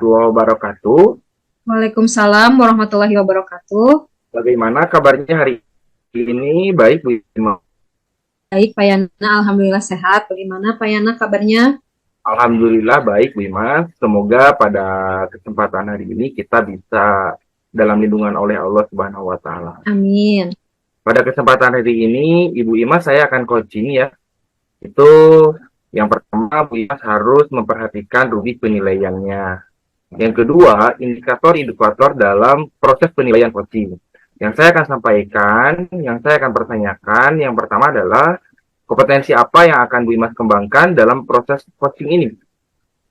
warahmatullahi wabarakatuh. Waalaikumsalam warahmatullahi wabarakatuh. Bagaimana kabarnya hari ini? Baik, Bu Ima. Baik, Pak Yana, alhamdulillah sehat. Bagaimana Pak Yana kabarnya? Alhamdulillah baik, Bu Ima. Semoga pada kesempatan hari ini kita bisa dalam lindungan oleh Allah Subhanahu wa taala. Amin. Pada kesempatan hari ini, Ibu Ima saya akan coaching ya. Itu yang pertama, Bu Ima harus memperhatikan rubric penilaiannya. Yang kedua, indikator-indikator dalam proses penilaian coaching. Yang saya akan sampaikan, yang saya akan pertanyakan, yang pertama adalah kompetensi apa yang akan Bu Imas kembangkan dalam proses coaching ini?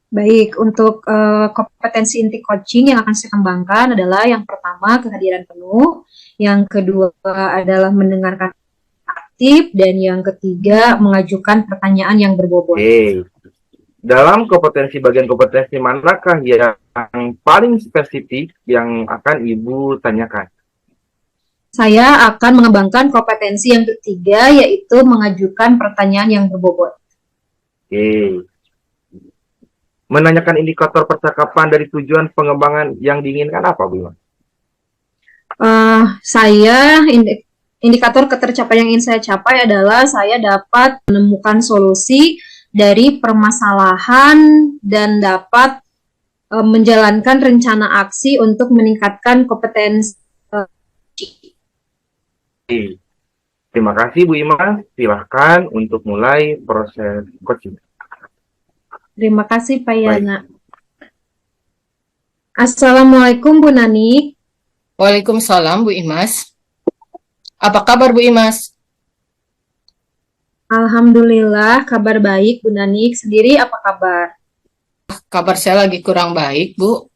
Baik, untuk kompetensi inti coaching yang akan saya kembangkan adalah yang pertama kehadiran penuh, yang kedua adalah mendengarkan aktif, dan yang ketiga mengajukan pertanyaan yang berbobot. Oke. Dalam bagian kompetensi manakah yang paling spesifik yang akan Ibu tanyakan? Saya akan mengembangkan kompetensi yang ketiga, yaitu mengajukan pertanyaan yang berbobot. Oke. Menanyakan indikator percakapan dari tujuan pengembangan yang diinginkan apa, Bu? Indikator ketercapaian yang ingin saya capai adalah saya dapat menemukan solusi dari permasalahan dan dapat menjalankan rencana aksi untuk meningkatkan kompetensi. Terima kasih Bu Ima. Silahkan untuk mulai proses coaching. Terima kasih Pak Yana. Assalamualaikum Bu Nani. Waalaikumsalam Bu Imas. Apa kabar Bu Imas? Alhamdulillah kabar baik Bu Nani. Sendiri apa kabar? Kabar saya lagi kurang baik Bu.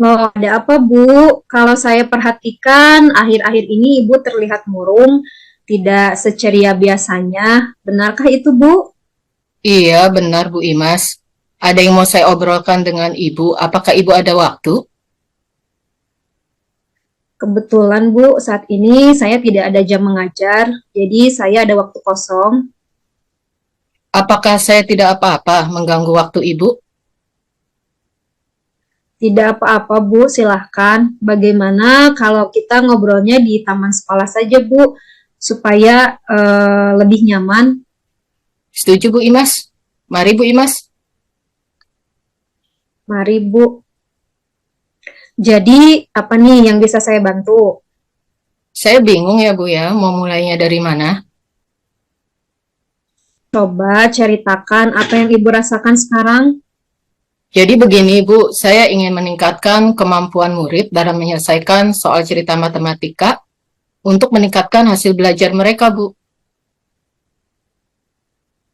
Loh, ada apa Bu? Kalau saya perhatikan akhir-akhir ini Ibu terlihat murung, tidak seceria biasanya. Benarkah itu Bu? Iya benar Bu Imas. Ada yang mau saya obrolkan dengan Ibu. Apakah Ibu ada waktu? Kebetulan Bu, saat ini saya tidak ada jam mengajar, jadi saya ada waktu kosong. Apakah saya tidak apa-apa mengganggu waktu Ibu? Tidak apa-apa Bu, silahkan. Bagaimana kalau kita ngobrolnya di taman sekolah saja Bu, supaya lebih nyaman? Setuju Bu Imas. Mari Bu Imas. Mari Bu. Jadi apa nih yang bisa saya bantu? Saya bingung ya Bu ya, mau mulainya dari mana? Coba ceritakan apa yang Ibu rasakan sekarang. Jadi begini Bu, saya ingin meningkatkan kemampuan murid dalam menyelesaikan soal cerita matematika untuk meningkatkan hasil belajar mereka Bu.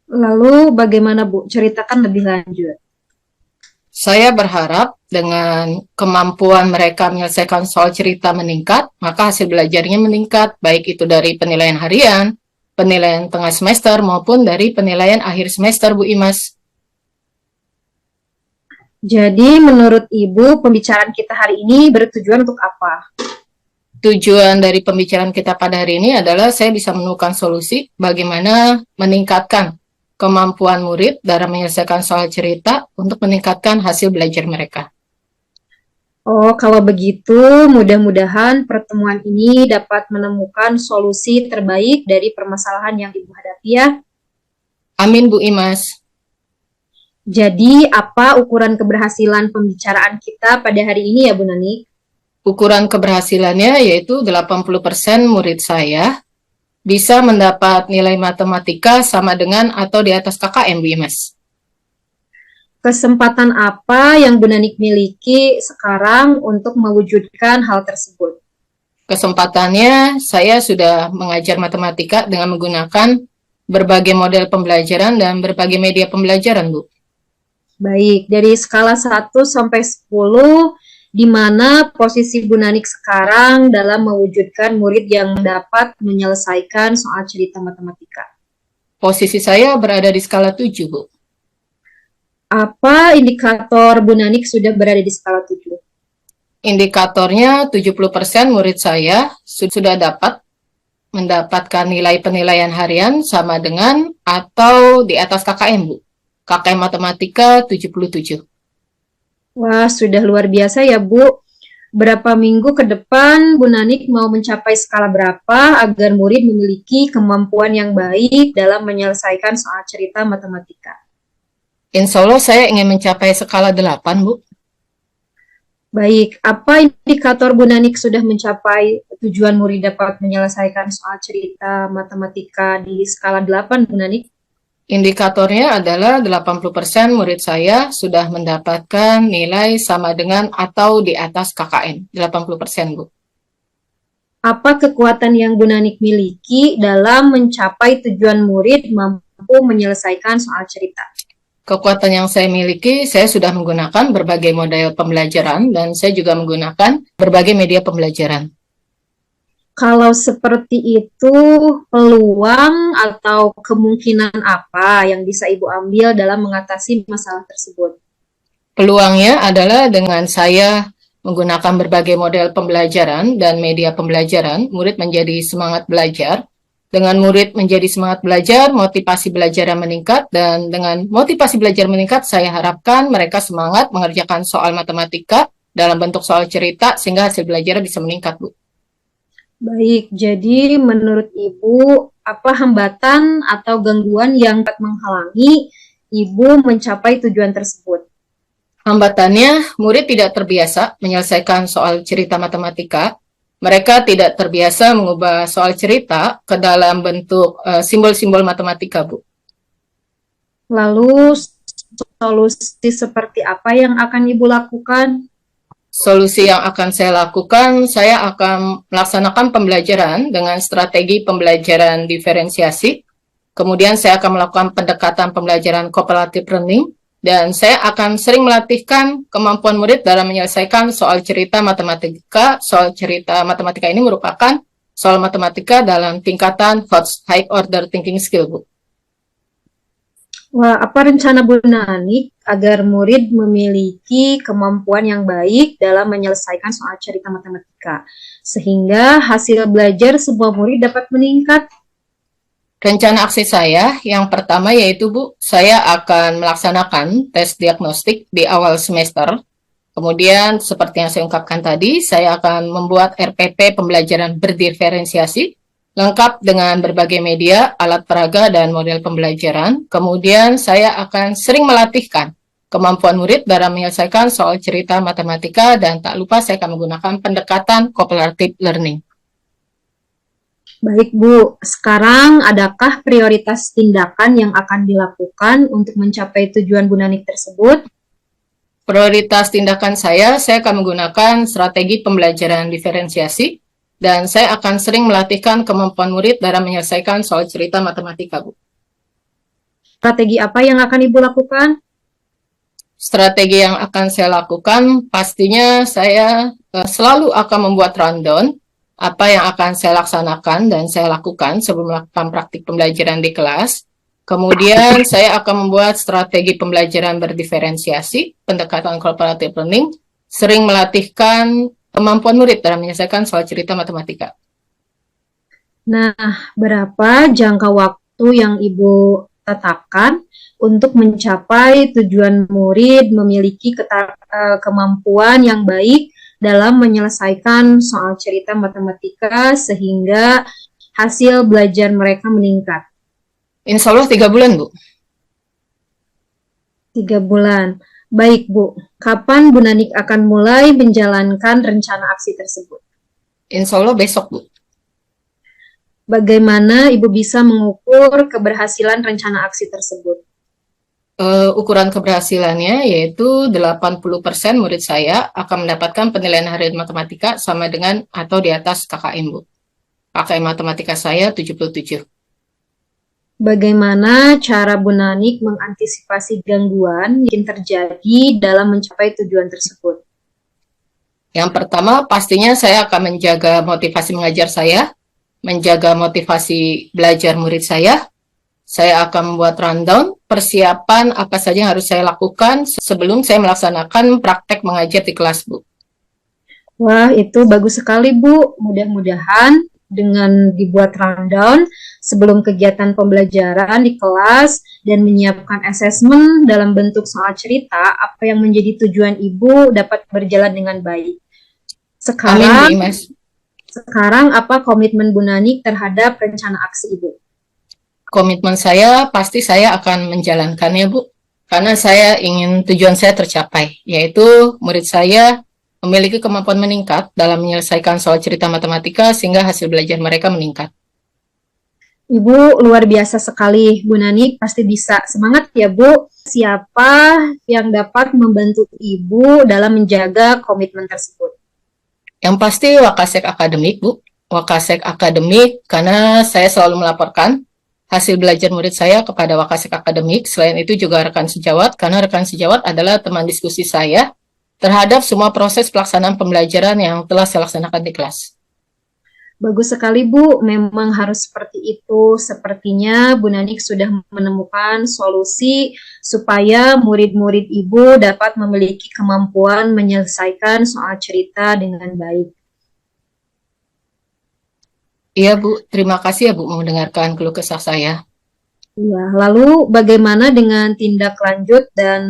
Lalu bagaimana Bu? Ceritakan lebih lanjut. Saya berharap dengan kemampuan mereka menyelesaikan soal cerita meningkat, maka hasil belajarnya meningkat, baik itu dari penilaian harian, penilaian tengah semester, maupun dari penilaian akhir semester Bu Imas. Jadi menurut Ibu, pembicaraan kita hari ini bertujuan untuk apa? Tujuan dari pembicaraan kita pada hari ini adalah saya bisa menemukan solusi bagaimana meningkatkan kemampuan murid dalam menyelesaikan soal cerita untuk meningkatkan hasil belajar mereka. Oh, kalau begitu mudah-mudahan pertemuan ini dapat menemukan solusi terbaik dari permasalahan yang Ibu hadapi ya. Amin Bu Imas. Jadi apa ukuran keberhasilan pembicaraan kita pada hari ini ya Bu Nani? Ukuran keberhasilannya yaitu 80% murid saya bisa mendapat nilai matematika sama dengan atau di atas KKM, Bu Imas. Kesempatan apa yang Bu Nanik miliki sekarang untuk mewujudkan hal tersebut? Kesempatannya, saya sudah mengajar matematika dengan menggunakan berbagai model pembelajaran dan berbagai media pembelajaran, Bu. Baik, dari skala 1 sampai 10, di mana posisi Bu Nanik sekarang dalam mewujudkan murid yang dapat menyelesaikan soal cerita matematika? Posisi saya berada di skala 7, Bu. Apa indikator Bu Nanik sudah berada di skala 7? Indikatornya 70% murid saya sudah dapat mendapatkan nilai penilaian harian sama dengan atau di atas KKM, Bu. KKM Matematika 77. Wah, sudah luar biasa ya, Bu. Berapa minggu ke depan Bu Nanik mau mencapai skala berapa agar murid memiliki kemampuan yang baik dalam menyelesaikan soal cerita matematika? Insya Allah saya ingin mencapai skala 8, Bu. Baik, apa indikator Bu Nanik sudah mencapai tujuan murid dapat menyelesaikan soal cerita matematika di skala 8, Bu Nanik? Indikatornya adalah 80% murid saya sudah mendapatkan nilai sama dengan atau di atas KKM. 80%, Bu. Apa kekuatan yang Bu Nanik miliki dalam mencapai tujuan murid mampu menyelesaikan soal cerita? Kekuatan yang saya miliki, saya sudah menggunakan berbagai model pembelajaran dan saya juga menggunakan berbagai media pembelajaran. Kalau seperti itu, peluang atau kemungkinan apa yang bisa Ibu ambil dalam mengatasi masalah tersebut? Peluangnya adalah dengan saya menggunakan berbagai model pembelajaran dan media pembelajaran, murid menjadi semangat belajar. Dengan murid menjadi semangat belajar, motivasi belajar meningkat, dan dengan motivasi belajar meningkat, saya harapkan mereka semangat mengerjakan soal matematika dalam bentuk soal cerita, sehingga hasil belajar bisa meningkat, Bu. Baik, jadi menurut Ibu, apa hambatan atau gangguan yang dapat menghalangi Ibu mencapai tujuan tersebut? Hambatannya, murid tidak terbiasa menyelesaikan soal cerita matematika. Mereka tidak terbiasa mengubah soal cerita ke dalam bentuk simbol-simbol matematika, Bu. Lalu, solusi seperti apa yang akan Ibu lakukan? Solusi yang akan saya lakukan, saya akan melaksanakan pembelajaran dengan strategi pembelajaran diferensiasi. Kemudian saya akan melakukan pendekatan pembelajaran cooperative learning, dan saya akan sering melatihkan kemampuan murid dalam menyelesaikan soal cerita matematika. Soal cerita matematika ini merupakan soal matematika dalam tingkatan high order thinking skill, Bu. Wah, apa rencana Bu Nanik agar murid memiliki kemampuan yang baik dalam menyelesaikan soal cerita matematika, sehingga hasil belajar semua murid dapat meningkat? Rencana aksi saya yang pertama yaitu, Bu, saya akan melaksanakan tes diagnostik di awal semester. Kemudian, seperti yang saya ungkapkan tadi, saya akan membuat RPP pembelajaran berdiferensiasi, lengkap dengan berbagai media, alat peraga, dan model pembelajaran. Kemudian, saya akan sering melatihkan kemampuan murid dalam menyelesaikan soal cerita matematika, dan tak lupa saya akan menggunakan pendekatan cooperative learning. Baik, Bu. Sekarang, adakah prioritas tindakan yang akan dilakukan untuk mencapai tujuan Bu Nanik tersebut? Prioritas tindakan saya akan menggunakan strategi pembelajaran diferensiasi, dan saya akan sering melatihkan kemampuan murid dalam menyelesaikan soal cerita matematika, Bu. Strategi apa yang akan Ibu lakukan? Strategi yang akan saya lakukan, pastinya saya selalu akan membuat rundown apa yang akan saya laksanakan dan saya lakukan sebelum melakukan praktik pembelajaran di kelas. Kemudian saya akan membuat strategi pembelajaran berdiferensiasi, pendekatan cooperative learning, sering melatihkan kemampuan murid dalam menyelesaikan soal cerita matematika. Nah, berapa jangka waktu yang Ibu tetapkan untuk mencapai tujuan murid memiliki kemampuan yang baik dalam menyelesaikan soal cerita matematika sehingga hasil belajar mereka meningkat? Insya Allah 3 bulan, Bu. 3 bulan. Baik, Bu. Kapan Bu Nanik akan mulai menjalankan rencana aksi tersebut? Insya Allah besok, Bu. Bagaimana Ibu bisa mengukur keberhasilan rencana aksi tersebut? Ukuran keberhasilannya yaitu 80% murid saya akan mendapatkan penilaian harian matematika sama dengan atau di atas KKM, Bu. KKM matematika saya 77. Bagaimana cara Bu Nanik mengantisipasi gangguan yang terjadi dalam mencapai tujuan tersebut? Yang pertama, pastinya saya akan menjaga motivasi mengajar saya, menjaga motivasi belajar murid saya. Saya akan membuat rundown persiapan apa saja yang harus saya lakukan sebelum saya melaksanakan praktek mengajar di kelas, Bu. Wah, itu bagus sekali, Bu. Mudah-mudahan dengan dibuat rundown sebelum kegiatan pembelajaran di kelas dan menyiapkan asesmen dalam bentuk soal cerita apa yang menjadi tujuan Ibu dapat berjalan dengan baik. Amin, Bu Sekarang, Imas. sekarang apa komitmen Bu Nanik terhadap rencana aksi Ibu? Komitmen saya pasti saya akan menjalankannya, Bu. Karena saya ingin tujuan saya tercapai, yaitu murid saya memiliki kemampuan meningkat dalam menyelesaikan soal cerita matematika sehingga hasil belajar mereka meningkat. Ibu luar biasa sekali, Bu Nanik pasti bisa. Semangat ya Bu. Siapa yang dapat membantu Ibu dalam menjaga komitmen tersebut? Yang pasti Wakasek Akademik, Bu. Wakasek Akademik karena saya selalu melaporkan hasil belajar murid saya kepada Wakasek Akademik. Selain itu juga rekan sejawat, karena rekan sejawat adalah teman diskusi saya terhadap semua proses pelaksanaan pembelajaran yang telah saya laksanakan di kelas. Bagus sekali Bu, memang harus seperti itu. Sepertinya Bu Nanik sudah menemukan solusi supaya murid-murid Ibu dapat memiliki kemampuan menyelesaikan soal cerita dengan baik. Iya Bu, terima kasih ya Bu mendengarkan keluh kesah saya. Ya, lalu bagaimana dengan tindak lanjut dan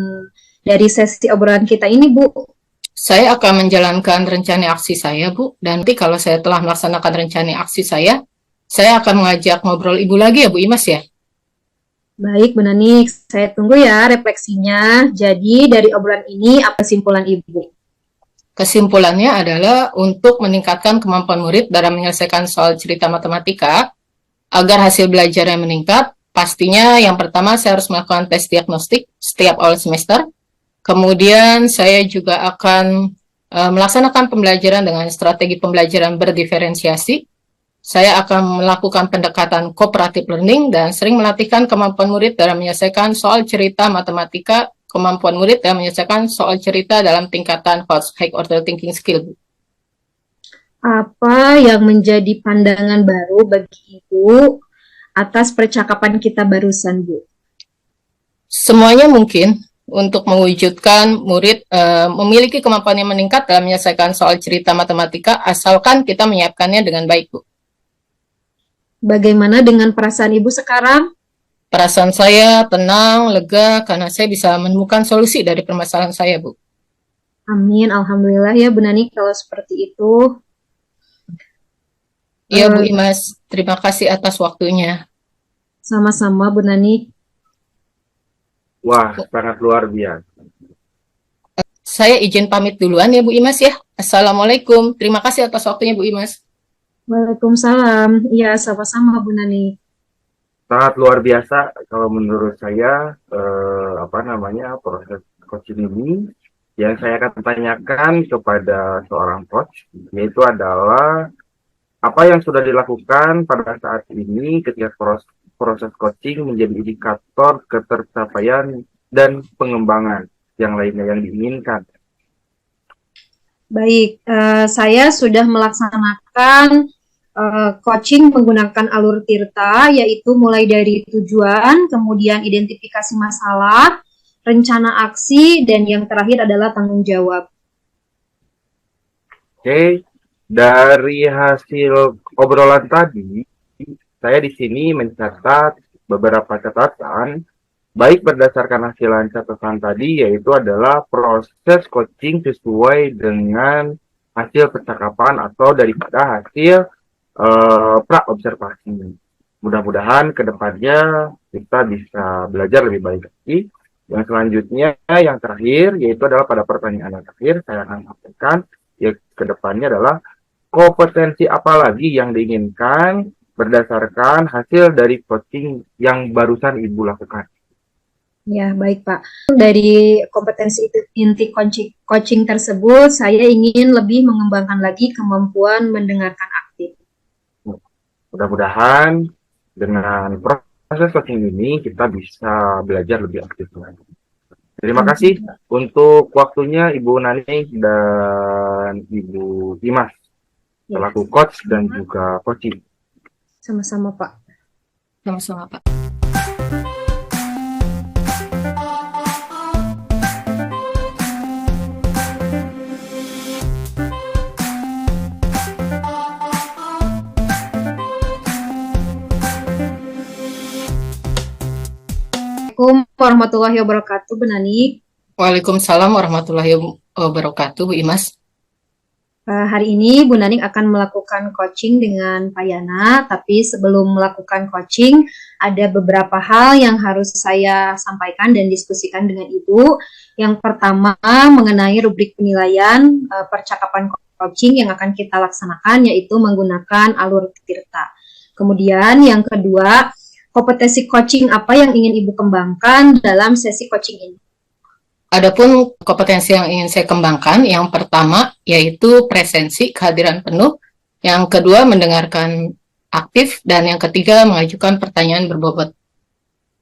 dari sesi obrolan kita ini Bu? Saya akan menjalankan rencana aksi saya, Bu. Dan nanti kalau saya telah melaksanakan rencana aksi saya akan mengajak ngobrol Ibu lagi ya, Bu Imas ya. Baik, Bu Nanik, saya tunggu ya refleksinya. Jadi dari obrolan ini apa kesimpulan Ibu? Kesimpulannya adalah untuk meningkatkan kemampuan murid dalam menyelesaikan soal cerita matematika agar hasil belajarnya meningkat. Pastinya yang pertama saya harus melakukan tes diagnostik setiap awal semester. Kemudian saya juga akan melaksanakan pembelajaran dengan strategi pembelajaran berdiferensiasi. Saya akan melakukan pendekatan cooperative learning dan sering melatihkan kemampuan murid dalam menyelesaikan soal cerita matematika, kemampuan murid dalam menyelesaikan soal cerita dalam tingkatan high order thinking skill. Apa yang menjadi pandangan baru bagi Ibu atas percakapan kita barusan, Bu? Semuanya mungkin untuk mewujudkan murid memiliki kemampuan yang meningkat dalam menyelesaikan soal cerita matematika asalkan kita menyiapkannya dengan baik, Bu. Bagaimana dengan perasaan Ibu sekarang? Perasaan saya tenang, lega, karena saya bisa menemukan solusi dari permasalahan saya, Bu. Amin, alhamdulillah ya Bu Nanik kalau seperti itu. Iya, Bu Imas. Terima kasih atas waktunya. Sama-sama Bu Nanik. Wah, sangat luar biasa. Saya izin pamit duluan ya Bu Imas ya. Assalamualaikum. Terima kasih atas waktunya Bu Imas. Waalaikumsalam. Iya, sama-sama Bu Nanik. Sangat luar biasa kalau menurut saya proses coaching ini yang saya akan tanyakan kepada seorang coach yaitu adalah apa yang sudah dilakukan pada saat ini ketika proses coaching menjadi indikator ketercapaian dan pengembangan yang lainnya yang diinginkan. Baik, saya sudah melaksanakan coaching menggunakan alur Tirta, yaitu mulai dari tujuan, kemudian identifikasi masalah, rencana aksi, dan yang terakhir adalah tanggung jawab. Oke, dari hasil obrolan tadi, saya di sini mencatat beberapa catatan, baik berdasarkan hasil catatan tadi, yaitu adalah proses coaching sesuai dengan hasil percakapan atau daripada hasil pra-observasi. Mudah-mudahan ke depannya kita bisa belajar lebih baik lagi. Yang selanjutnya, yang terakhir, yaitu adalah pada pertanyaan yang terakhir, saya akan sampaikan, ya ke depannya adalah kompetensi apa lagi yang diinginkan berdasarkan hasil dari coaching yang barusan Ibu lakukan. Ya, baik Pak. Dari kompetensi inti coaching tersebut, saya ingin lebih mengembangkan lagi kemampuan mendengarkan aktif. Mudah-mudahan dengan proses coaching ini kita bisa belajar lebih aktif lagi. Terima kasih untuk waktunya Ibu Nani dan Ibu Dimas selaku coach dan juga coaching. Sama-sama Pak. Sama-sama Pak. Assalamualaikum warahmatullahi wabarakatuh, Bu Nani. Waalaikumsalam warahmatullahi wabarakatuh, Bu Imas. Hari ini Bu Naning akan melakukan coaching dengan Pak Yana, tapi sebelum melakukan coaching ada beberapa hal yang harus saya sampaikan dan diskusikan dengan Ibu. Yang pertama mengenai rubrik penilaian percakapan coaching yang akan kita laksanakan, yaitu menggunakan alur Tirta. Kemudian yang kedua, kompetensi coaching apa yang ingin Ibu kembangkan dalam sesi coaching ini? Adapun kompetensi yang ingin saya kembangkan, yang pertama yaitu presensi, kehadiran penuh, yang kedua mendengarkan aktif, dan yang ketiga mengajukan pertanyaan berbobot.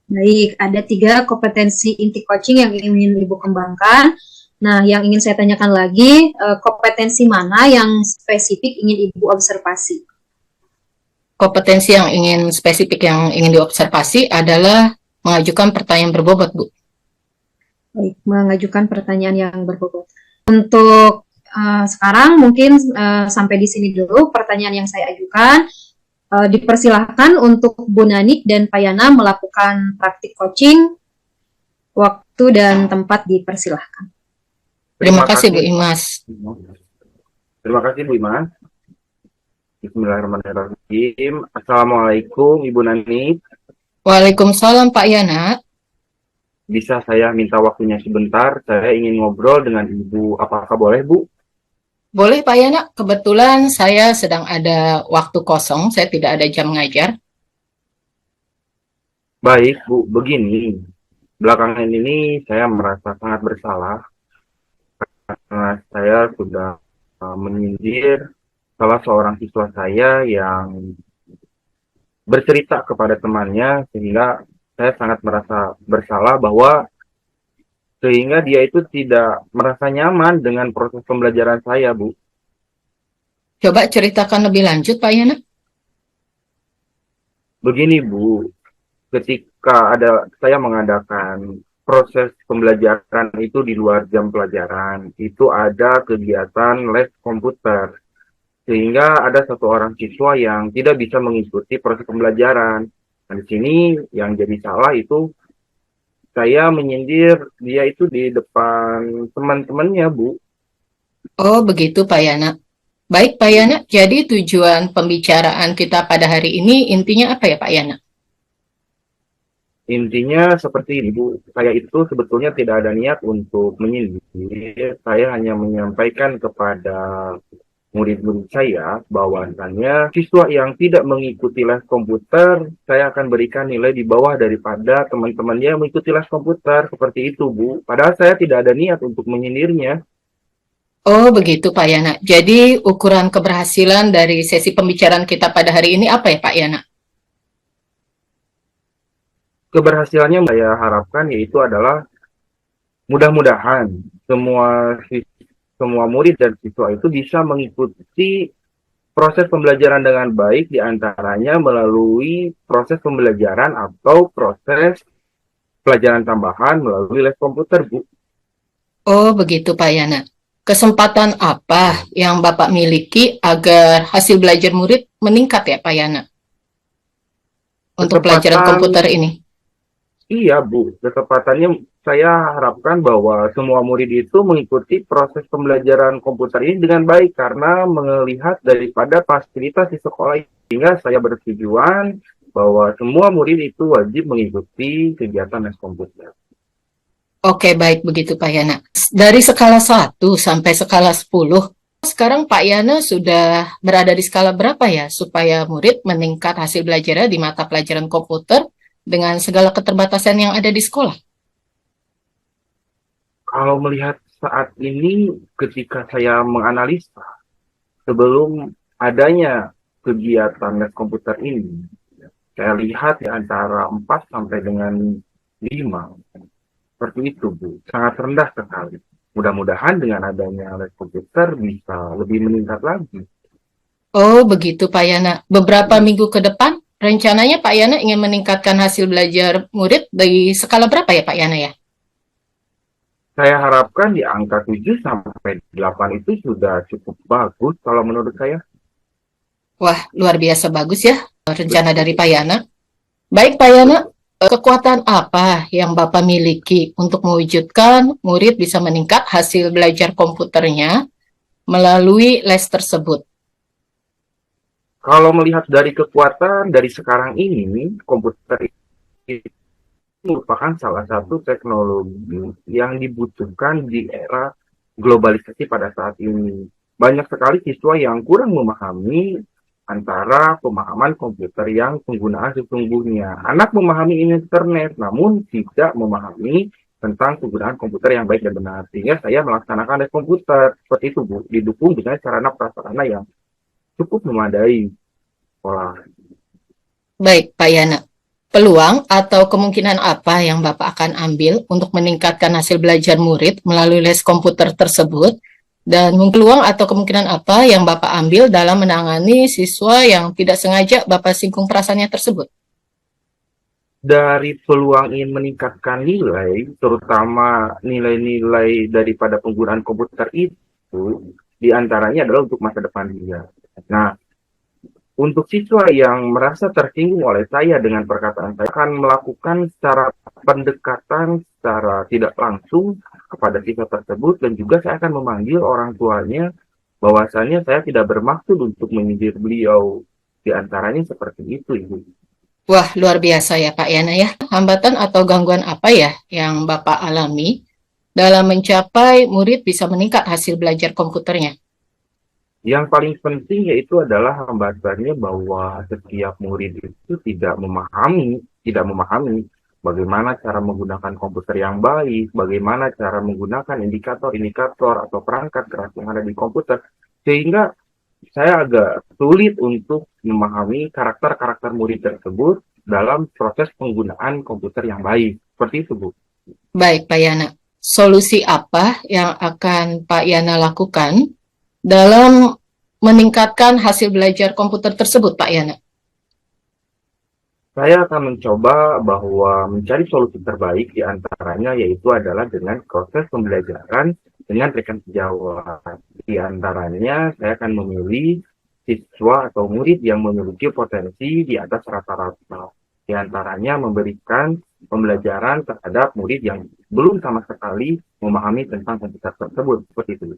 Baik, ada 3 kompetensi inti coaching yang ingin Ibu kembangkan. Nah, yang ingin saya tanyakan lagi, kompetensi mana yang spesifik ingin Ibu observasi? Kompetensi yang ingin spesifik yang ingin diobservasi adalah mengajukan pertanyaan berbobot, Bu. Baik, mengajukan pertanyaan yang berbobot. Untuk sekarang mungkin sampai di sini dulu pertanyaan yang saya ajukan. Dipersilahkan untuk Bu Nanik dan Pak Yana melakukan praktik coaching. Waktu dan tempat dipersilahkan. Terima kasih, Bu Imas. Terima kasih, Bu Imas. Bismillahirrahmanirrahim. Assalamualaikum, Ibu Nanik. Waalaikumsalam, Pak Yana. Bisa saya minta waktunya sebentar? Saya ingin ngobrol dengan Ibu. Apakah boleh, Bu? Boleh, Pak Yana. Kebetulan saya sedang ada waktu kosong, saya tidak ada jam ngajar. Baik, Bu. Begini, belakangan ini saya merasa sangat bersalah karena saya sudah menyindir salah seorang siswa saya yang bercerita kepada temannya, sehingga saya sangat merasa bersalah bahwa sehingga dia itu tidak merasa nyaman dengan proses pembelajaran saya, Bu. Coba ceritakan lebih lanjut, Pak Yana. Begini, Bu, ketika saya mengadakan proses pembelajaran itu di luar jam pelajaran, itu ada kegiatan les komputer, sehingga ada satu orang siswa yang tidak bisa mengikuti proses pembelajaran. Nah, di sini yang jadi salah itu saya menyindir dia itu di depan teman-temannya, Bu. Oh, begitu, Pak Yana. Baik, Pak Yana. Jadi tujuan pembicaraan kita pada hari ini intinya apa ya, Pak Yana? Intinya seperti ini, Bu. Saya itu sebetulnya tidak ada niat untuk menyindir. Saya hanya menyampaikan kepada murid-murid saya bahwasannya siswa yang tidak mengikuti les komputer, saya akan berikan nilai di bawah daripada teman-temannya yang mengikuti les komputer. Seperti itu, Bu. Padahal saya tidak ada niat untuk menyindirnya. Oh, begitu, Pak Yana. Jadi ukuran keberhasilan dari sesi pembicaraan kita pada hari ini apa ya, Pak Yana? Keberhasilannya saya harapkan yaitu adalah mudah-mudahan semua murid dan siswa itu bisa mengikuti proses pembelajaran dengan baik, diantaranya melalui proses pembelajaran atau proses pelajaran tambahan melalui les komputer, Bu. Oh, begitu, Pak Yana. Kesempatan apa yang Bapak miliki agar hasil belajar murid meningkat ya, Pak Yana? Untuk pelajaran komputer ini. Iya, Bu. Kesempatannya saya harapkan bahwa semua murid itu mengikuti proses pembelajaran komputer ini dengan baik karena melihat daripada fasilitas di sekolah ini. Sehingga saya bertujuan bahwa semua murid itu wajib mengikuti kegiatan les komputer. Oke, baik begitu, Pak Yana. Dari skala 1 sampai skala 10, sekarang Pak Yana sudah berada di skala berapa ya supaya murid meningkat hasil belajarnya di mata pelajaran komputer dengan segala keterbatasan yang ada di sekolah? Kalau melihat saat ini ketika saya menganalisa sebelum adanya kegiatan les komputer ini, saya lihat di antara 4 sampai dengan 5. Seperti itu, Bu. Sangat rendah sekali. Mudah-mudahan dengan adanya les komputer bisa lebih meningkat lagi. Oh, begitu, Pak Yana. Beberapa minggu ke depan, rencananya Pak Yana ingin meningkatkan hasil belajar murid dari skala berapa ya, Pak Yana ya? Saya harapkan di angka 7 sampai 8 itu sudah cukup bagus kalau menurut saya. Wah, luar biasa bagus ya rencana dari Pak Yana. Baik, Pak Yana, Kekuatan apa yang Bapak miliki untuk mewujudkan murid bisa meningkat hasil belajar komputernya melalui les tersebut? Kalau melihat dari kekuatan dari sekarang ini, komputer itu merupakan salah satu teknologi yang dibutuhkan di era globalisasi pada saat ini. Banyak sekali siswa yang kurang memahami antara pemahaman komputer yang penggunaan sesungguhnya. Anak memahami internet, namun tidak memahami tentang penggunaan komputer yang baik dan benar. Sehingga saya melaksanakan les komputer seperti itu, Bu, didukung dengan sarana prasarana yang cukup memadai sekolah. Baik, Pak Yana. Peluang atau kemungkinan apa yang Bapak akan ambil untuk meningkatkan hasil belajar murid melalui les komputer tersebut? Dan peluang atau kemungkinan apa yang Bapak ambil dalam menangani siswa yang tidak sengaja Bapak singgung perasaannya tersebut? Dari peluang ingin meningkatkan nilai, terutama nilai-nilai daripada penggunaan komputer itu, diantaranya adalah untuk masa depan dia. Nah, untuk siswa yang merasa tersinggung oleh saya dengan perkataan saya, akan melakukan secara pendekatan secara tidak langsung kepada siswa tersebut, dan juga saya akan memanggil orang tuanya, bahwasannya saya tidak bermaksud untuk menyindir beliau. Diantaranya seperti itu, Ibu. Wah, luar biasa ya Pak Yana ya. Hambatan atau gangguan apa ya yang Bapak alami dalam mencapai murid bisa meningkat hasil belajar komputernya? Yang paling penting yaitu adalah hambatannya bahwa setiap murid itu tidak memahami bagaimana cara menggunakan komputer yang baik, bagaimana cara menggunakan indikator-indikator atau perangkat keras yang ada di komputer, sehingga saya agak sulit untuk memahami karakter-karakter murid tersebut dalam proses penggunaan komputer yang baik. Seperti itu, Bu. Baik Pak Yana, solusi apa yang akan Pak Yana lakukan dalam meningkatkan hasil belajar komputer tersebut, Pak Yana? Saya akan mencoba bahwa mencari solusi terbaik diantaranya yaitu adalah dengan proses pembelajaran dengan rekan sejawat. Di antaranya saya akan memilih siswa atau murid yang memiliki potensi di atas rata-rata. Di antaranya memberikan pembelajaran terhadap murid yang belum sama sekali memahami tentang komputer tersebut. Seperti itu.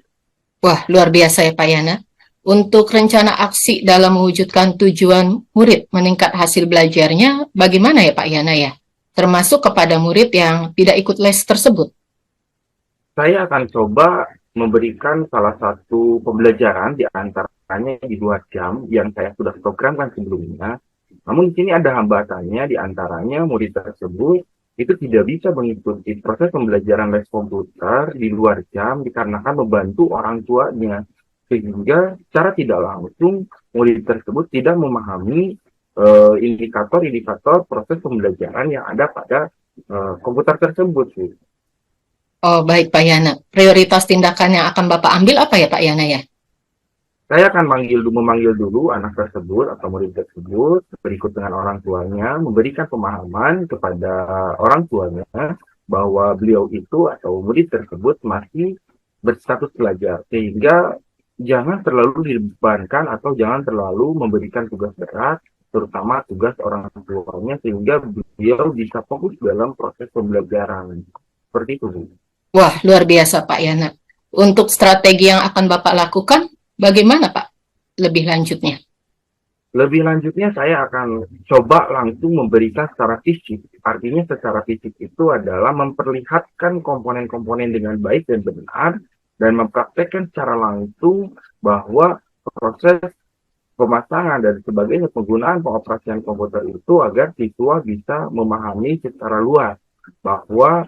Wah, luar biasa ya Pak Yana. Untuk rencana aksi dalam mewujudkan tujuan murid meningkat hasil belajarnya, bagaimana ya Pak Yana ya? Termasuk kepada murid yang tidak ikut les tersebut. Saya akan coba memberikan salah satu pembelajaran di antaranya di 2 jam yang saya sudah programkan sebelumnya. Namun di sini ada hambatannya, di antaranya murid tersebut itu tidak bisa mengikuti proses pembelajaran les komputer di luar jam dikarenakan membantu orang tuanya. Sehingga secara tidak langsung murid tersebut tidak memahami indikator-indikator proses pembelajaran yang ada pada komputer tersebut. Oh, baik Pak Yana. Prioritas tindakan yang akan Bapak ambil apa ya Pak Yana ya? Saya akan memanggil dulu anak tersebut atau murid tersebut berikut dengan orang tuanya, memberikan pemahaman kepada orang tuanya bahwa beliau itu atau murid tersebut masih berstatus pelajar, sehingga jangan terlalu dibebankan atau jangan terlalu memberikan tugas berat, terutama tugas orang tuanya, sehingga beliau bisa fokus dalam proses pembelajaran. Seperti itu, Bu. Wah, luar biasa Pak Yana. Untuk strategi yang akan Bapak lakukan, bagaimana Pak? Lebih lanjutnya. Lebih lanjutnya saya akan coba langsung memberikan secara fisik. Artinya secara fisik itu adalah memperlihatkan komponen-komponen dengan baik dan benar, dan mempraktekkan secara langsung bahwa proses pemasangan dan sebagainya penggunaan pengoperasian komputer itu agar siswa bisa memahami secara luas bahwa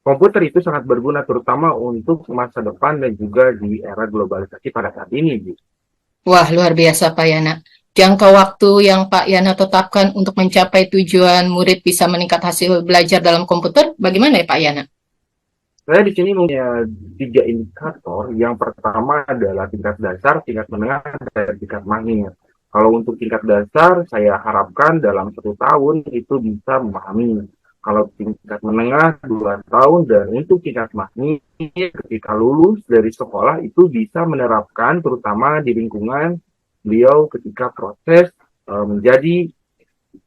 komputer itu sangat berguna terutama untuk masa depan dan juga di era globalisasi pada saat ini. Wah, luar biasa Pak Yana. Jangka waktu yang Pak Yana tetapkan untuk mencapai tujuan murid bisa meningkat hasil belajar dalam komputer, bagaimana ya Pak Yana? Saya di sini punya 3 indikator. Yang pertama adalah tingkat dasar, tingkat menengah, dan tingkat mahir. Kalau untuk tingkat dasar, saya harapkan dalam 1 tahun itu bisa memahami. Kalau tingkat menengah 2 tahun, dan untuk tingkat mahir ketika lulus dari sekolah itu bisa menerapkan terutama di lingkungan beliau ketika proses menjadi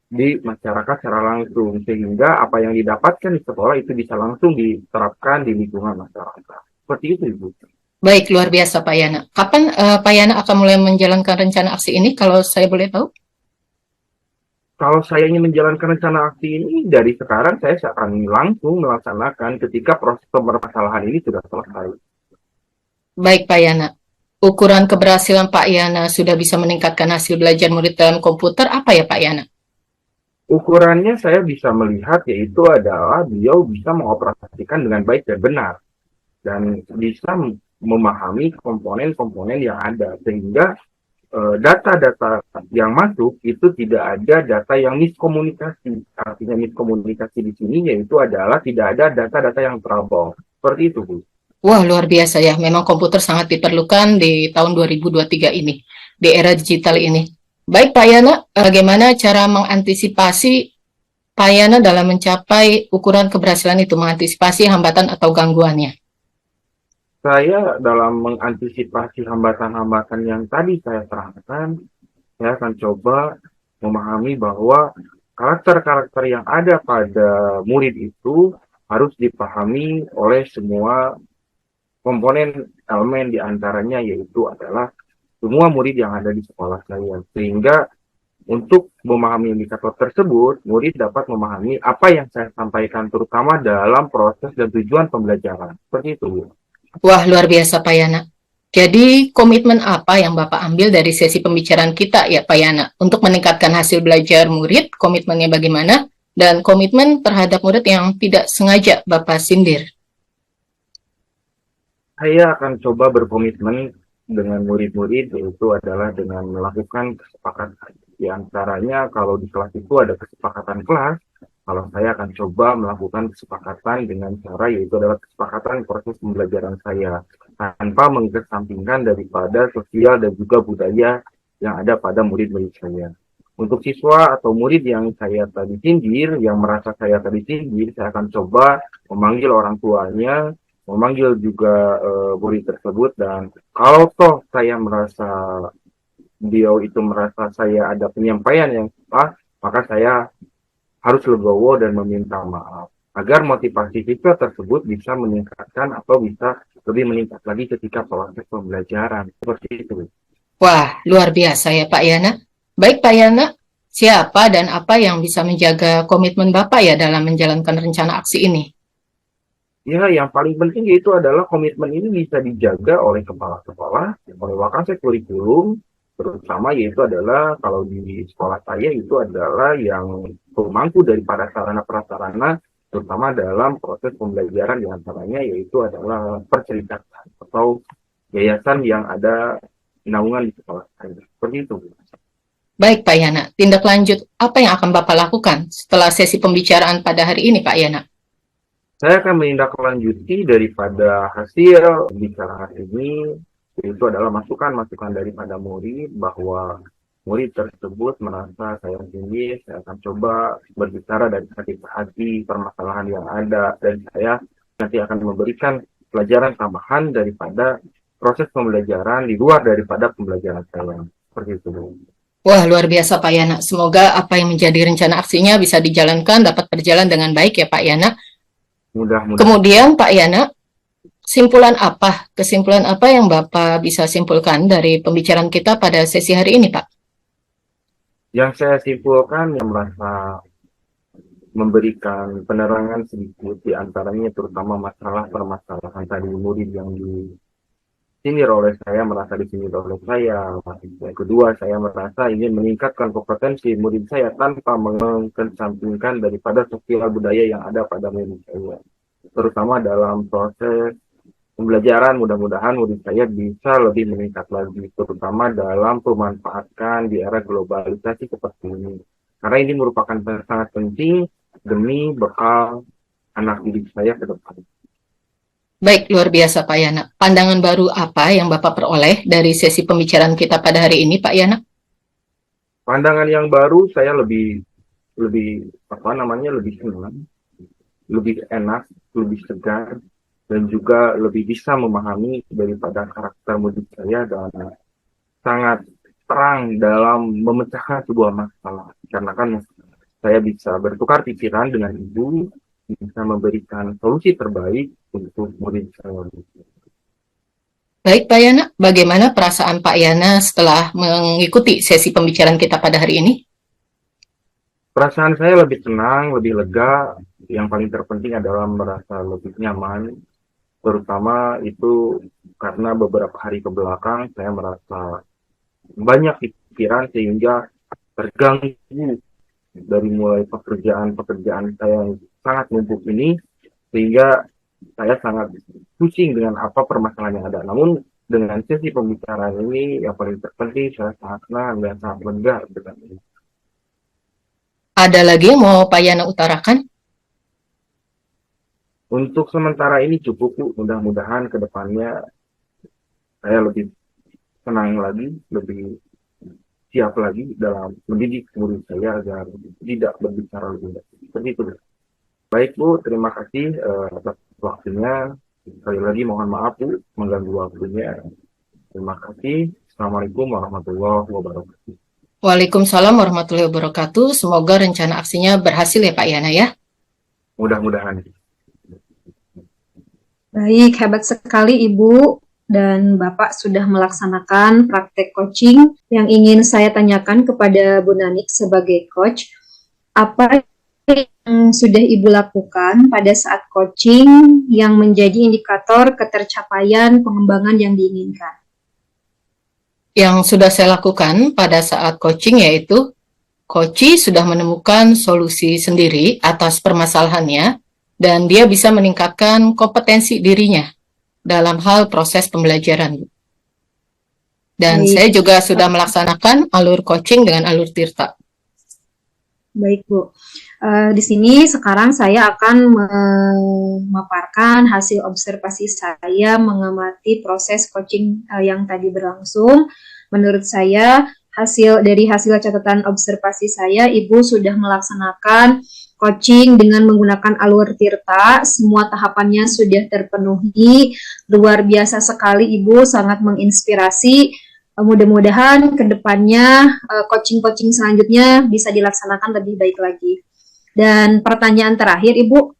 di masyarakat secara langsung, sehingga apa yang didapatkan di sekolah itu bisa langsung diterapkan di lingkungan masyarakat. Seperti itu, Ibu. Baik, luar biasa Pak Yana. Kapan Pak Yana akan mulai menjalankan rencana aksi ini kalau saya boleh tahu? Kalau saya ingin menjalankan rencana aksi ini dari sekarang, saya akan langsung melaksanakan ketika proses permasalahan ini sudah selesai. Baik Pak Yana. Ukuran keberhasilan Pak Yana sudah bisa meningkatkan hasil belajar murid dalam komputer apa ya Pak Yana? Ukurannya saya bisa melihat yaitu adalah beliau bisa mengoperasikan dengan baik dan benar dan bisa memahami komponen-komponen yang ada sehingga data-data yang masuk itu tidak ada data yang miskomunikasi. Artinya miskomunikasi di sini yaitu adalah tidak ada data-data yang trouble. Seperti itu, Bu. Wah, luar biasa ya. Memang komputer sangat diperlukan di tahun 2023 ini, di era digital ini. Baik Pak Yana, bagaimana cara mengantisipasi Pak Yana dalam mencapai ukuran keberhasilan itu, mengantisipasi hambatan atau gangguannya? Saya dalam mengantisipasi hambatan-hambatan yang tadi saya terangkan, saya akan coba memahami bahwa karakter-karakter yang ada pada murid itu harus dipahami oleh semua komponen elemen diantaranya yaitu adalah semua murid yang ada di sekolah saya. Sehingga untuk memahami indikator tersebut, murid dapat memahami apa yang saya sampaikan terutama dalam proses dan tujuan pembelajaran. Seperti itu. Wah, luar biasa Pak Yana. Jadi, komitmen apa yang Bapak ambil dari sesi pembicaraan kita ya Pak Yana? Untuk meningkatkan hasil belajar murid, komitmennya bagaimana? Dan komitmen terhadap murid yang tidak sengaja Bapak sindir. Saya akan coba berkomitmen dengan murid-murid yaitu adalah dengan melakukan kesepakatan. Di antaranya kalau di kelas itu ada kesepakatan kelas, kalau saya akan coba melakukan kesepakatan dengan cara yaitu adalah kesepakatan proses pembelajaran saya tanpa mengesampingkan daripada sosial dan juga budaya yang ada pada murid-murid saya. Untuk siswa atau murid yang saya tadi sindir, yang merasa saya tadi sindir, saya akan coba memanggil orang tuanya, memanggil juga murid tersebut, dan kalau toh saya merasa beliau itu merasa saya ada penyampaian yang salah, maka saya harus legowo dan meminta maaf agar motivasi siswa tersebut bisa meningkatkan atau bisa lebih meningkat lagi ketika proses pembelajaran. Seperti itu. Wah, luar biasa ya Pak Yana. Baik Pak Yana, siapa dan apa yang bisa menjaga komitmen Bapak ya dalam menjalankan rencana aksi ini? Ya, yang paling penting yaitu adalah komitmen ini bisa dijaga oleh kepala sekolah, oleh wakasek kurikulum, terutama yaitu adalah kalau di sekolah saya itu adalah yang pemangku daripada sarana prasarana, terutama dalam proses pembelajaran diantaranya yaitu adalah perceritaan atau yayasan yang ada naungan di sekolah saya. Seperti itu. Baik Pak Yana, tindak lanjut apa yang akan Bapak lakukan setelah sesi pembicaraan pada hari ini Pak Yana? Saya akan menindaklanjuti daripada hasil pembicaraan ini, itu adalah masukan-masukan daripada murid bahwa murid tersebut merasa saya tinggi, saya akan coba berbicara dari hati ke hati permasalahan yang ada, dan saya nanti akan memberikan pelajaran tambahan daripada proses pembelajaran di luar daripada pembelajaran saya. Seperti itu. Wah, luar biasa Pak Yana. Semoga apa yang menjadi rencana aksinya bisa dijalankan, dapat berjalan dengan baik ya Pak Yana. Mudah-mudahan. Kemudian Pak Yana, kesimpulan apa yang Bapak bisa simpulkan dari pembicaraan kita pada sesi hari ini Pak? Yang saya simpulkan yang merasa memberikan penerangan sedikit di antaranya terutama masalah permasalahan tadi murid yang disindir oleh saya, merasa disindir oleh saya. Yang kedua, saya merasa ingin meningkatkan kompetensi murid saya tanpa mengesampingkan daripada sosial budaya yang ada pada murid saya. Terutama dalam proses pembelajaran, mudah-mudahan murid saya bisa lebih meningkat lagi, terutama dalam pemanfaatkan di era globalisasi seperti ini. Karena ini merupakan sangat penting demi bekal anak didik saya ke depan. Baik, luar biasa Pak Yana. Pandangan baru apa yang Bapak peroleh dari sesi pembicaraan kita pada hari ini Pak Yana? Pandangan yang baru, saya lebih lebih senang, lebih enak, lebih segar, dan juga lebih bisa memahami daripada karakter murid saya dan sangat terang dalam memecahkan sebuah masalah. Karena kan saya bisa bertukar pikiran dengan Ibu, bisa memberikan solusi terbaik untuk murid saya. Baik Pak Yana, bagaimana perasaan Pak Yana setelah mengikuti sesi pembicaraan kita pada hari ini? Perasaan saya lebih tenang, lebih lega. Yang paling terpenting adalah merasa lebih nyaman, terutama itu karena beberapa hari ke belakang saya merasa banyak pikiran sehingga terganggu dari mulai pekerjaan-pekerjaan saya yang sangat numpuk ini, sehingga saya sangat pusing dengan apa permasalahan yang ada. Namun dengan sesi pembicaraan ini yang paling terpenting saya sangat senang dan sangat lega dengan ini. Ada lagi yang mau Pak Yana utarakan? Untuk sementara ini cukup, Bu. Mudah-mudahan ke depannya saya lebih tenang lagi, lebih siap lagi dalam mendidik murid saya agar tidak berbicara lebih banyak. Seperti itu. Baik Bu, terima kasih atas waktunya. Sekali lagi mohon maaf Bu, mengganggu waktunya. Terima kasih. Assalamualaikum warahmatullahi wabarakatuh. Waalaikumsalam warahmatullahi wabarakatuh. Semoga rencana aksinya berhasil ya Pak Yana ya. Mudah-mudahan. Baik, hebat sekali Ibu dan Bapak sudah melaksanakan praktek coaching. Yang ingin saya tanyakan kepada Bu Nanik sebagai coach, apa yang sudah Ibu lakukan pada saat coaching yang menjadi indikator ketercapaian pengembangan yang diinginkan? Yang sudah saya lakukan pada saat coaching yaitu coach sudah menemukan solusi sendiri atas permasalahannya dan dia bisa meningkatkan kompetensi dirinya dalam hal proses pembelajaran. Dan Baik. saya juga sudah melaksanakan alur coaching dengan alur Tirta. Baik Bu, di sini sekarang saya akan memaparkan hasil observasi saya mengamati proses coaching yang tadi berlangsung. Menurut saya dari hasil catatan observasi saya, Ibu sudah melaksanakan coaching dengan menggunakan alur Tirta. Semua tahapannya sudah terpenuhi. Luar biasa sekali Ibu, sangat menginspirasi. Mudah-mudahan ke depannya coaching-coaching selanjutnya bisa dilaksanakan lebih baik lagi. Dan pertanyaan terakhir, Ibu,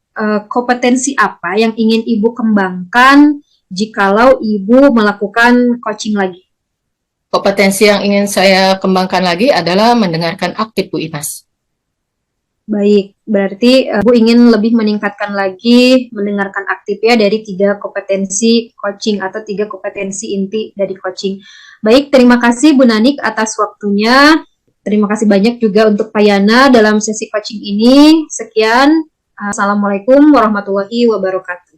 kompetensi apa yang ingin Ibu kembangkan jikalau Ibu melakukan coaching lagi? Kompetensi yang ingin saya kembangkan lagi adalah mendengarkan aktif Bu Imas. Baik, berarti Bu ingin lebih meningkatkan lagi mendengarkan aktif ya dari 3 kompetensi coaching atau 3 kompetensi inti dari coaching. Baik, terima kasih Bu Nanik atas waktunya. Terima kasih banyak juga untuk Pak Yana dalam sesi coaching ini. Sekian. Assalamualaikum warahmatullahi wabarakatuh.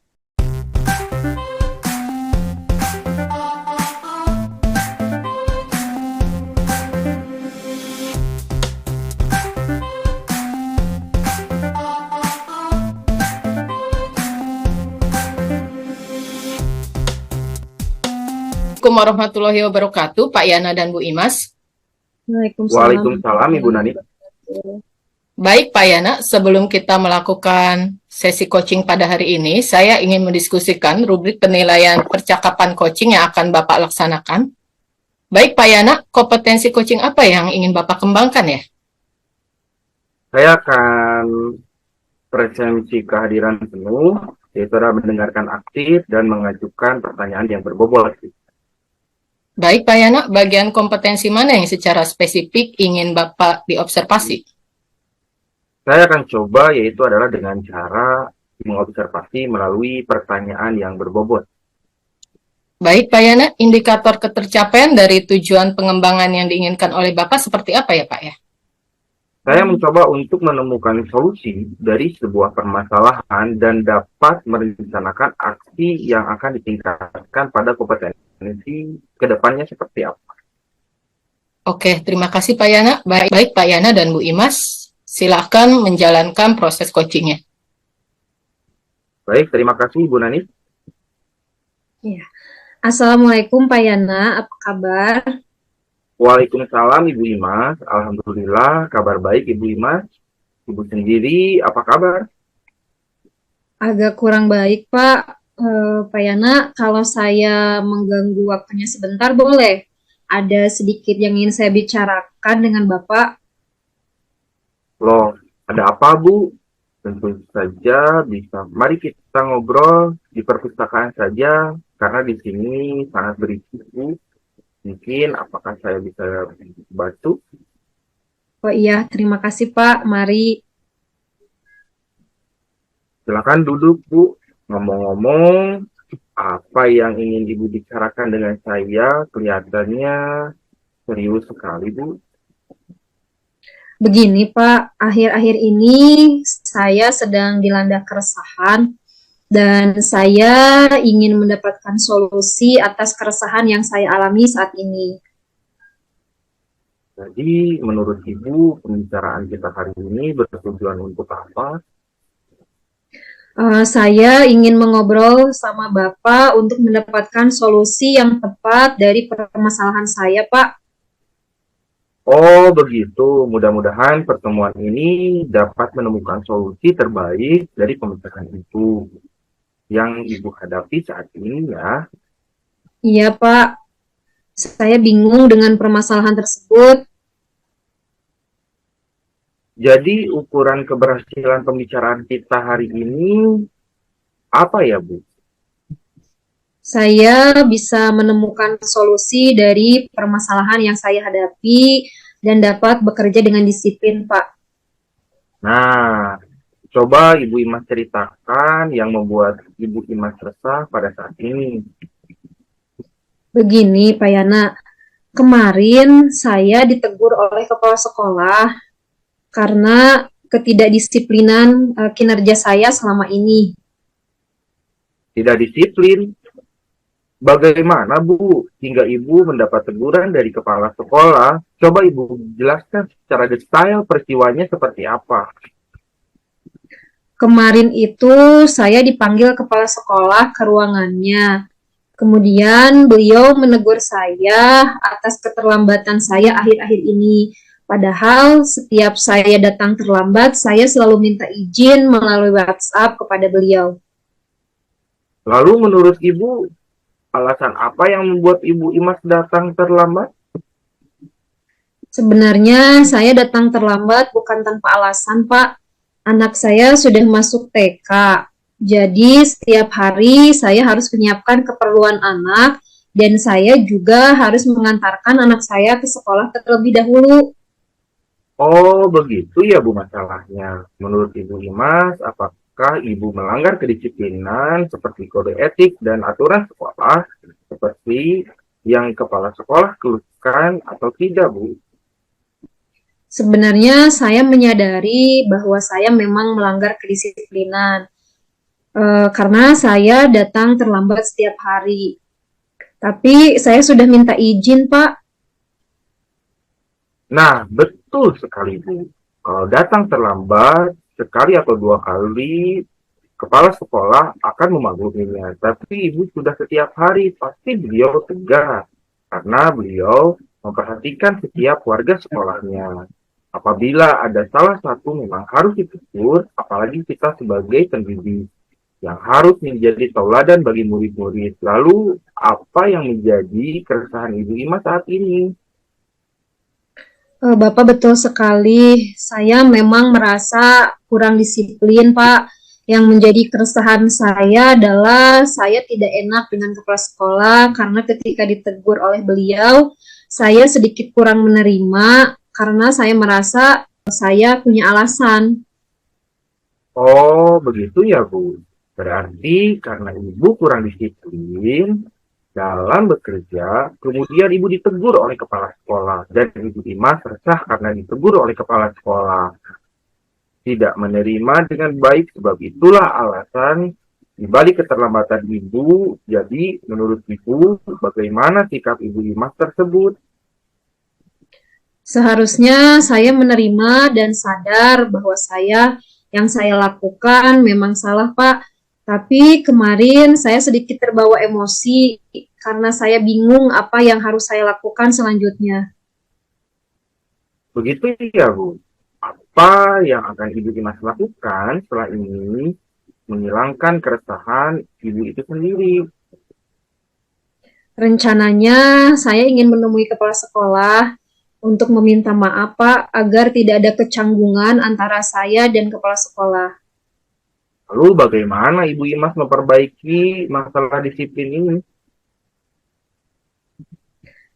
Assalamualaikum warahmatullahi wabarakatuh, Pak Yana dan Bu Imas. Waalaikumsalam Ibu Nani. Baik Pak Yana, sebelum kita melakukan sesi coaching pada hari ini, saya ingin mendiskusikan rubrik penilaian percakapan coaching yang akan Bapak laksanakan. Baik Pak Yana, kompetensi coaching apa yang ingin Bapak kembangkan ya? Saya akan presensi kehadiran penuh, yaitu adalah mendengarkan aktif dan mengajukan pertanyaan yang berbobot. Baik Pak Yana, bagian kompetensi mana yang secara spesifik ingin Bapak diobservasi? Saya akan coba yaitu adalah dengan cara mengobservasi melalui pertanyaan yang berbobot. Baik Pak Yana, indikator ketercapaian dari tujuan pengembangan yang diinginkan oleh Bapak seperti apa ya Pak ya? Saya mencoba untuk menemukan solusi dari sebuah permasalahan dan dapat merencanakan aksi yang akan ditingkatkan pada kompetensi kedepannya seperti apa. Oke, terima kasih Pak Yana. Baik Pak Yana dan Bu Imas, silakan menjalankan proses coachingnya. Baik, terima kasih Bu Nani. Ya. Assalamualaikum Pak Yana, apa kabar? Waalaikumsalam Ibu Imas, alhamdulillah kabar baik Ibu Imas. Ibu sendiri apa kabar? Agak kurang baik Pak. Pak Yana, kalau saya mengganggu waktunya sebentar boleh? Ada sedikit yang ingin saya bicarakan dengan Bapak. Loh, Ada apa, Bu? Tentu saja bisa. Mari kita ngobrol di perpustakaan saja, karena di sini sangat berisi, Bu. Mungkin apakah saya bisa bantu? Oh iya, terima kasih Pak. Mari. Silakan duduk, Bu. Ngomong-ngomong, apa yang ingin Ibu bicarakan dengan saya? Kelihatannya serius sekali, Bu. Begini Pak, akhir-akhir ini saya sedang dilanda keresahan dan saya ingin mendapatkan solusi atas keresahan yang saya alami saat ini. Jadi, menurut Ibu, pembicaraan kita hari ini bertujuan untuk apa? Saya ingin mengobrol sama Bapak untuk mendapatkan solusi yang tepat dari permasalahan saya, Pak. Oh, begitu. Mudah-mudahan pertemuan ini dapat menemukan solusi terbaik dari pemecahkan itu yang Ibu hadapi saat ini ya. Iya, Pak. Saya bingung dengan permasalahan tersebut. Jadi, ukuran keberhasilan pembicaraan kita hari ini apa ya, Bu? Saya bisa menemukan solusi dari permasalahan yang saya hadapi dan dapat bekerja dengan disiplin, Pak. Nah, coba Ibu Imas ceritakan yang membuat Ibu Imas resah pada saat ini. Begini, Pak Yana, kemarin saya ditegur oleh kepala sekolah karena ketidakdisiplinan kinerja saya selama ini. Tidak disiplin. Bagaimana, Bu, hingga Ibu mendapat teguran dari kepala sekolah? Coba Ibu jelaskan secara detail peristiwanya seperti apa. Kemarin itu saya dipanggil kepala sekolah ke ruangannya. Kemudian beliau menegur saya atas keterlambatan saya akhir-akhir ini. Padahal setiap saya datang terlambat, saya selalu minta izin melalui WhatsApp kepada beliau. Lalu menurut Ibu, alasan apa yang membuat Ibu Imas datang terlambat? Sebenarnya saya datang terlambat bukan tanpa alasan, Pak. Anak saya sudah masuk TK. Jadi setiap hari saya harus menyiapkan keperluan anak dan saya juga harus mengantarkan anak saya ke sekolah terlebih dahulu. Oh, begitu ya, Bu, masalahnya. Menurut Ibu Imas, apakah Ibu melanggar kedisiplinan seperti kode etik dan aturan sekolah, seperti yang kepala sekolah keluhkan atau tidak, Bu? Sebenarnya saya menyadari bahwa saya memang melanggar kedisiplinan karena saya datang terlambat setiap hari. Tapi saya sudah minta izin, Pak. Nah, betul sekali, Bu. Kalau datang terlambat, sekali atau dua kali, kepala sekolah akan memakluminya. Tapi Ibu sudah setiap hari, pasti beliau tegas. Karena beliau memperhatikan setiap warga sekolahnya. Apabila ada salah satu memang harus ditegur, apalagi kita sebagai pendidik yang harus menjadi tauladan bagi murid-murid. Lalu, apa yang menjadi keresahan Ibu Ima saat ini? Bapak betul sekali. Saya memang merasa kurang disiplin, Pak. Yang menjadi keresahan saya adalah saya tidak enak dengan kepala sekolah karena ketika ditegur oleh beliau, saya sedikit kurang menerima karena saya merasa saya punya alasan. Oh, begitu ya, Bu. Berarti karena Ibu kurang disiplin dalam bekerja, kemudian Ibu ditegur oleh kepala sekolah, dan Ibu Imas resah karena ditegur oleh kepala sekolah. Tidak menerima dengan baik, sebab itulah alasan dibalik keterlambatan Ibu. Jadi, menurut Ibu, bagaimana sikap Ibu Imas tersebut? Seharusnya saya menerima dan sadar bahwa yang saya lakukan memang salah, Pak. Tapi kemarin saya sedikit terbawa emosi karena saya bingung apa yang harus saya lakukan selanjutnya. Begitu ya, Bu. Apa yang akan Ibu Imas lakukan setelah ini menghilangkan keresahan Ibu itu sendiri? Rencananya saya ingin menemui kepala sekolah untuk meminta maaf Pak agar tidak ada kecanggungan antara saya dan kepala sekolah. Lalu bagaimana Ibu Imas memperbaiki masalah disiplin ini?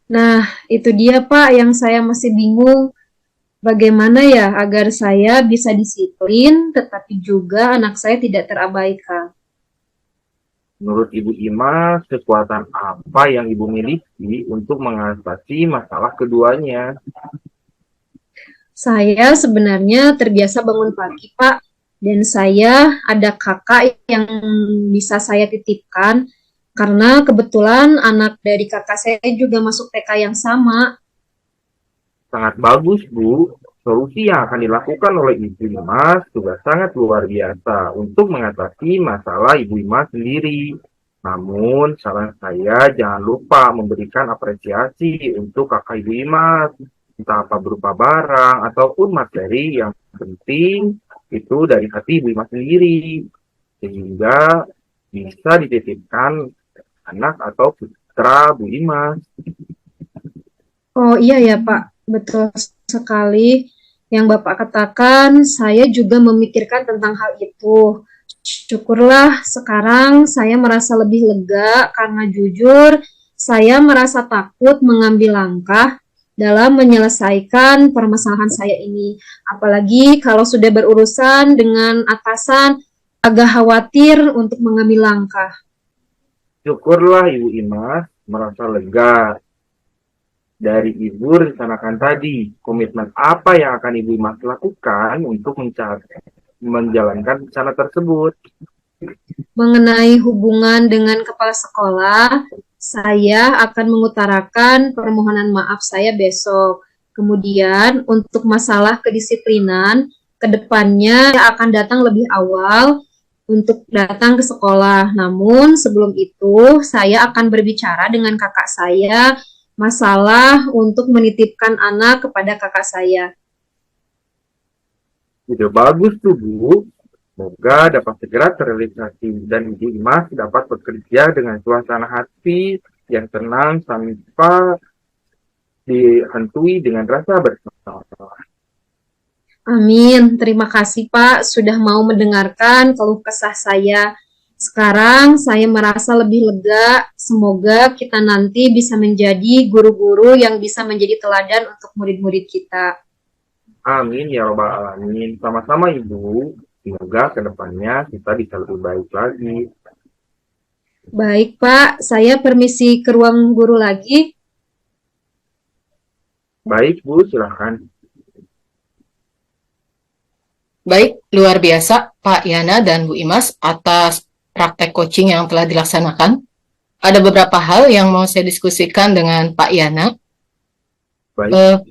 Nah, itu dia Pak yang saya masih bingung. Bagaimana ya agar saya bisa disiplin tetapi juga anak saya tidak terabaikan. Menurut Ibu Imas, kekuatan apa yang Ibu miliki untuk mengatasi masalah keduanya? Saya sebenarnya terbiasa bangun pagi, Pak, dan saya ada kakak yang bisa saya titipkan karena kebetulan anak dari kakak saya juga masuk TK yang sama. Sangat bagus, Bu. Solusi yang akan dilakukan oleh Ibu Imas juga sangat luar biasa untuk mengatasi masalah Ibu Imas sendiri. Namun, saran saya jangan lupa memberikan apresiasi untuk kakak Ibu Imas, entah apa berupa barang ataupun materi yang penting itu dari hati Ibu Imas sendiri, sehingga bisa dititipkan anak atau putra Bu Imas. Oh iya ya Pak, betul sekali yang Bapak katakan, saya juga memikirkan tentang hal itu. Syukurlah sekarang saya merasa lebih lega karena jujur saya merasa takut mengambil langkah dalam menyelesaikan permasalahan saya ini. Apalagi kalau sudah berurusan dengan atasan, agak khawatir untuk mengambil langkah. Syukurlah Ibu Imas merasa lega dari Ibu rencanakan tadi. Komitmen apa yang akan Ibu Imas lakukan untuk menjalankan rencana tersebut? Mengenai hubungan dengan kepala sekolah, saya akan mengutarakan permohonan maaf saya besok. Kemudian untuk masalah kedisiplinan, kedepannya akan datang lebih awal untuk datang ke sekolah. Namun sebelum itu, saya akan berbicara dengan kakak saya masalah untuk menitipkan anak kepada kakak saya. Ide bagus tuh Bu. Semoga dapat segera terrealisasi dan Ibu Imas dapat bekerja dengan suasana hati yang tenang tanpa dihantui dengan rasa bersalah. Amin. Terima kasih Pak sudah mau mendengarkan keluh kesah saya. Sekarang saya merasa lebih lega. Semoga kita nanti bisa menjadi guru-guru yang bisa menjadi teladan untuk murid-murid kita. Amin ya robbal alamin. Sama-sama Ibu. Semoga kedepannya kita bisa lebih baik lagi. Baik Pak, saya permisi ke ruang guru lagi. Baik Bu, silahkan. Baik, luar biasa Pak Yana dan Bu Imas atas praktek coaching yang telah dilaksanakan. Ada beberapa hal yang mau saya diskusikan dengan Pak Yana. Baik.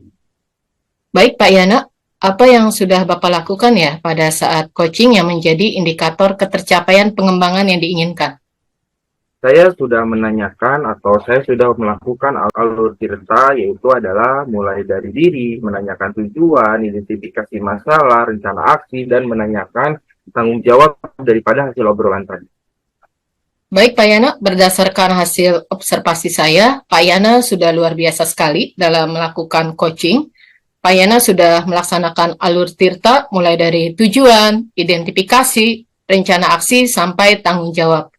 Baik Pak Yana, apa yang sudah Bapak lakukan ya pada saat coaching yang menjadi indikator ketercapaian pengembangan yang diinginkan? Saya sudah menanyakan atau saya sudah melakukan alur tirta, yaitu adalah mulai dari diri, menanyakan tujuan, identifikasi masalah, rencana aksi, dan menanyakan tanggung jawab daripada hasil obrolan tadi. Baik Pak Yana, berdasarkan hasil observasi saya, Pak Yana sudah luar biasa sekali dalam melakukan coaching. Pak Yana sudah melaksanakan alur tirta mulai dari tujuan, identifikasi, rencana aksi, sampai tanggung jawab.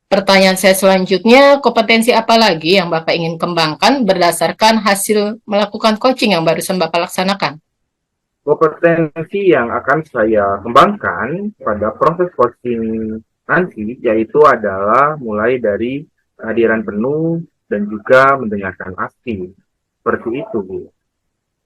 Pertanyaan saya selanjutnya, kompetensi apa lagi yang Bapak ingin kembangkan berdasarkan hasil melakukan coaching yang barusan Bapak laksanakan? Kompetensi yang akan saya kembangkan pada proses coaching nanti, yaitu adalah mulai dari kehadiran penuh dan juga mendengarkan aksi. Seperti itu, Bu.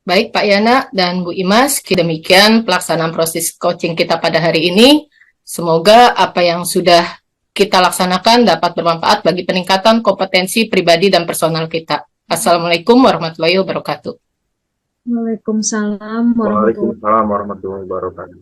Baik Pak Yana dan Bu Imas, demikian pelaksanaan proses coaching kita pada hari ini. Semoga apa yang sudah kita laksanakan dapat bermanfaat bagi peningkatan kompetensi pribadi dan personal kita. Assalamualaikum warahmatullahi wabarakatuh. Waalaikumsalam warahmatullahi wabarakatuh. Waalaikumsalam warahmatullahi wabarakatuh.